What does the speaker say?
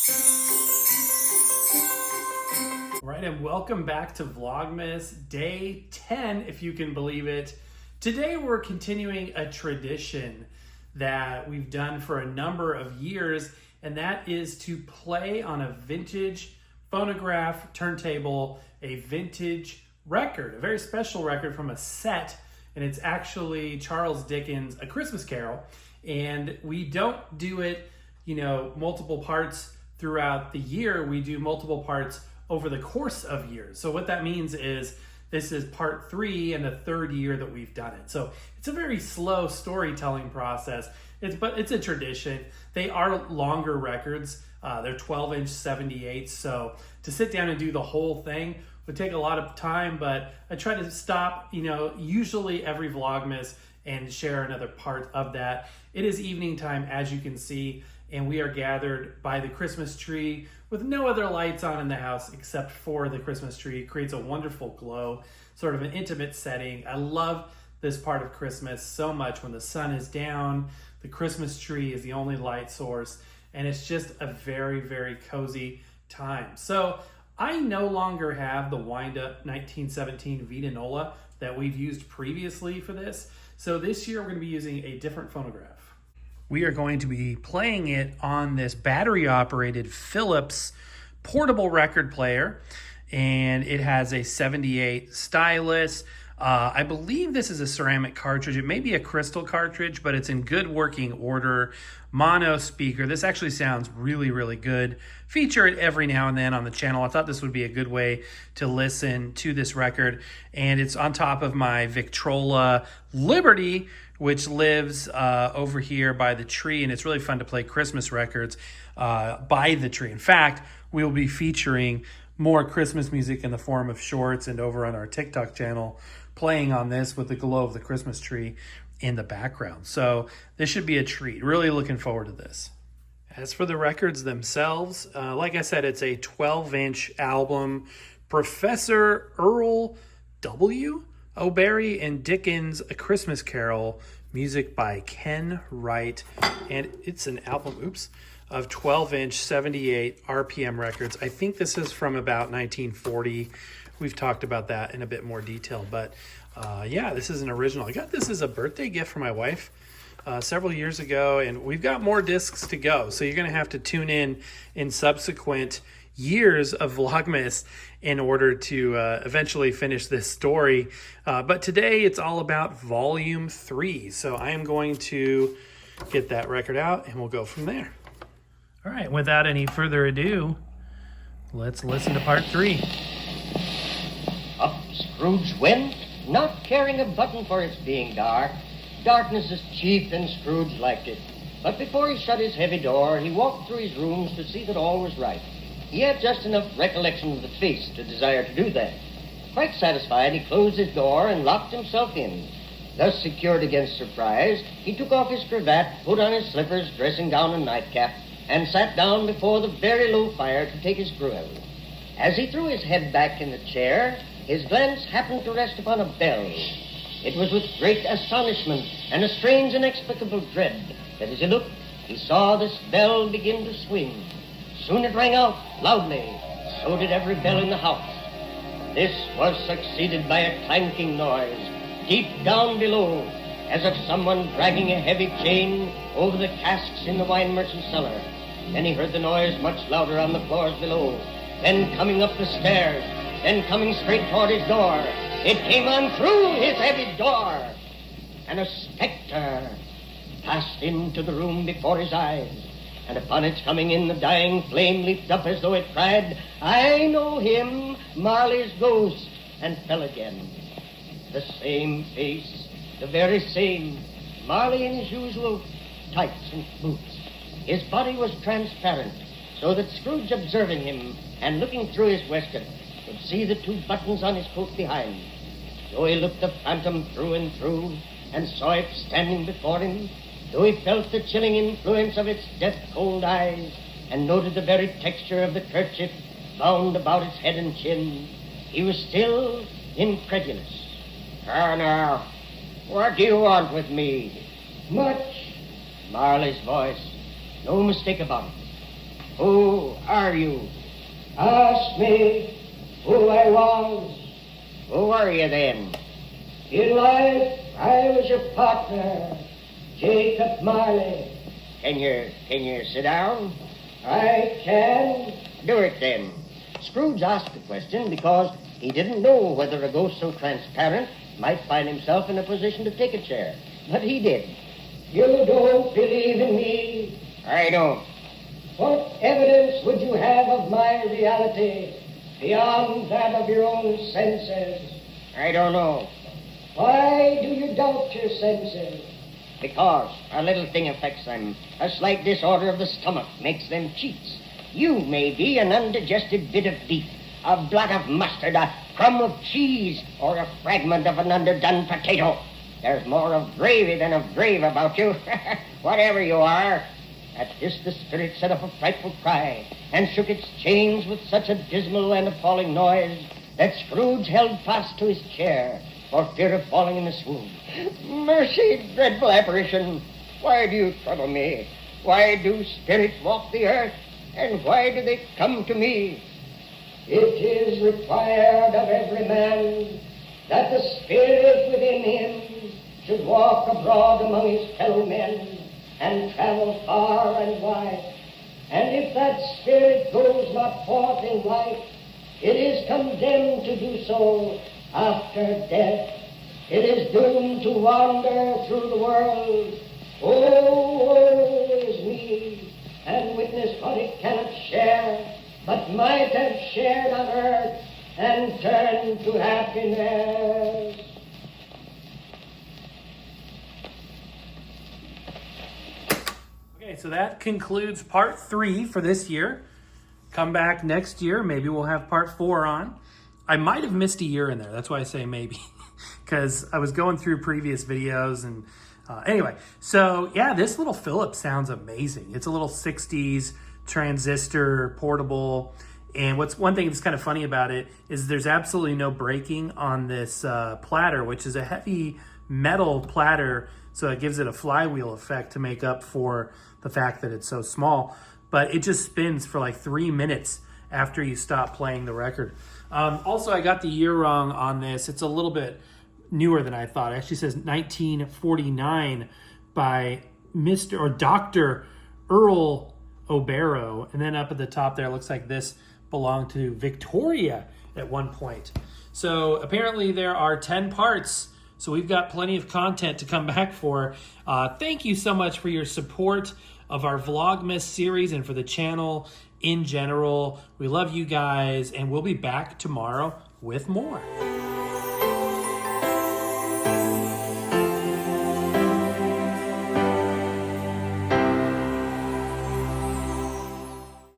All right, and welcome back to Vlogmas Day 10, if you can believe it. Today we're continuing a tradition that we've done for a number of years, and that is to play on a vintage phonograph turntable, a vintage record, a very special record from a set, and it's actually Charles Dickens' A Christmas Carol. And we don't do it, multiple parts throughout the year. We do multiple parts over the course of years. So what that means is this is part 3 and the third year that we've done it. So it's a very slow storytelling process, but it's a tradition. They are longer records. They're 12-inch 78. So to sit down and do the whole thing would take a lot of time, but I try to stop, usually every Vlogmas and share another part of that. It is evening time, as you can see, and we are gathered by the Christmas tree with no other lights on in the house except for the Christmas tree. It creates a wonderful glow, sort of an intimate setting. I love this part of Christmas so much. When the sun is down, the Christmas tree is the only light source, and it's just a very, very cozy time. So I no longer have the wind-up 1917 Vita Nola that we've used previously for this. So this year we're going to be using a different phonograph. We are going to be playing it on this battery-operated Phillips portable record player, and it has a 78 stylus. I believe this is a ceramic cartridge. It may be a crystal cartridge, but it's in good working order. Mono speaker. This actually sounds really, really good. Feature it every now and then on the channel. I thought this would be a good way to listen to this record. And it's on top of my Victrola Liberty, which lives over here by the tree. And it's really fun to play Christmas records by the tree. In fact, we'll be featuring more Christmas music in the form of shorts and over on our TikTok channel, playing on this with the glow of the Christmas tree in the background. So this should be a treat. Really looking forward to this. As for the records themselves, like I said, it's a 12-inch album. Professor Earl W. O'Barry and Dickens' A Christmas Carol, music by Ken Wright. And it's an album, of 12-inch 78 RPM records. I think this is from about 1940. We've talked about that in a bit more detail, but yeah, this is an original. I got this as a birthday gift for my wife several years ago, and we've got more discs to go. So you're going to have to tune in subsequent years of Vlogmas in order to eventually finish this story. But today it's all about volume 3. So I am going to get that record out and we'll go from there. All right, without any further ado, let's listen to part 3. Up Scrooge went, not caring a button for its being dark. Darkness is cheap, and Scrooge liked it. But before he shut his heavy door, he walked through his rooms to see that all was right. He had just enough recollection of the face to desire to do that. Quite satisfied, he closed his door and locked himself in. Thus secured against surprise, he took off his cravat, put on his slippers, dressing gown and nightcap, and sat down before the very low fire to take his gruel. As he threw his head back in the chair, his glance happened to rest upon a bell. It was with great astonishment and a strange, inexplicable dread that as he looked, he saw this bell begin to swing. Soon it rang out loudly. So did every bell in the house. This was succeeded by a clanking noise deep down below, as of someone dragging a heavy chain over the casks in the wine merchant's cellar. Then he heard the noise much louder on the floors below. Then coming up the stairs. Then coming straight toward his door. It came on through his heavy door. And a spectre passed into the room before his eyes. And upon its coming in, the dying flame leaped up as though it cried, "I know him, Marley's ghost," and fell again. The same face, the very same, Marley in his usual tights and boots. His body was transparent, so that Scrooge, observing him and looking through his waistcoat, could see the 2 buttons on his coat behind. So he looked the phantom through and through, and saw it standing before him, though he felt the chilling influence of its death-cold eyes, and noted the very texture of the kerchief bound about its head and chin, he was still incredulous. "Now, what do you want with me?" "Much." Marley's voice. No mistake about it. "Oh, are you? Ask me who I was. Who are you then? In life, I was your partner, Jacob Marley. Can you sit down? I can. Do it then. Scrooge asked the question because he didn't know whether a ghost so transparent might find himself in a position to take a chair. But he did. You don't believe in me. I don't. What evidence would you have of my reality beyond that of your own senses? I don't know. Why do you doubt your senses? Because a little thing affects them. A slight disorder of the stomach makes them cheats. You may be an undigested bit of beef, a blot of mustard, a crumb of cheese, or a fragment of an underdone potato. There's more of gravy than of grave about you. Whatever you are. At this the spirit set up a frightful cry, and shook its chains with such a dismal and appalling noise that Scrooge held fast to his chair for fear of falling in a swoon. Mercy, dreadful apparition, why do you trouble me? Why do spirits walk the earth, and why do they come to me? It is required of every man that the spirit within him should walk abroad among his fellow men and travel far and wide. And if that spirit goes not forth in life, it is condemned to do so after death. It is doomed to wander through the world. Woe is me, and witness what it cannot share, but might have shared on earth and turned to happiness. Okay, so that concludes part 3 for this year. Come back next year. Maybe we'll have part 4 on. I might have missed a year in there. That's why I say maybe, because I was going through previous videos. And anyway, so yeah, this little Phillips sounds amazing. It's a little 60s transistor portable. And what's one thing that's kind of funny about it is there's absolutely no braking on this platter, which is a heavy metal platter. So it gives it a flywheel effect to make up for the fact that it's so small. But it just spins for like 3 minutes after you stop playing the record. Also, I got the year wrong on this. It's a little bit newer than I thought. It actually says 1949 by Mr. or Dr. Earl O'Barrow. And then up at the top there, it looks like this belonged to Victoria at one point. So apparently there are 10 parts. So we've got plenty of content to come back for. Thank you so much for your support of our Vlogmas series and for the channel in general. We love you guys, and we'll be back tomorrow with more.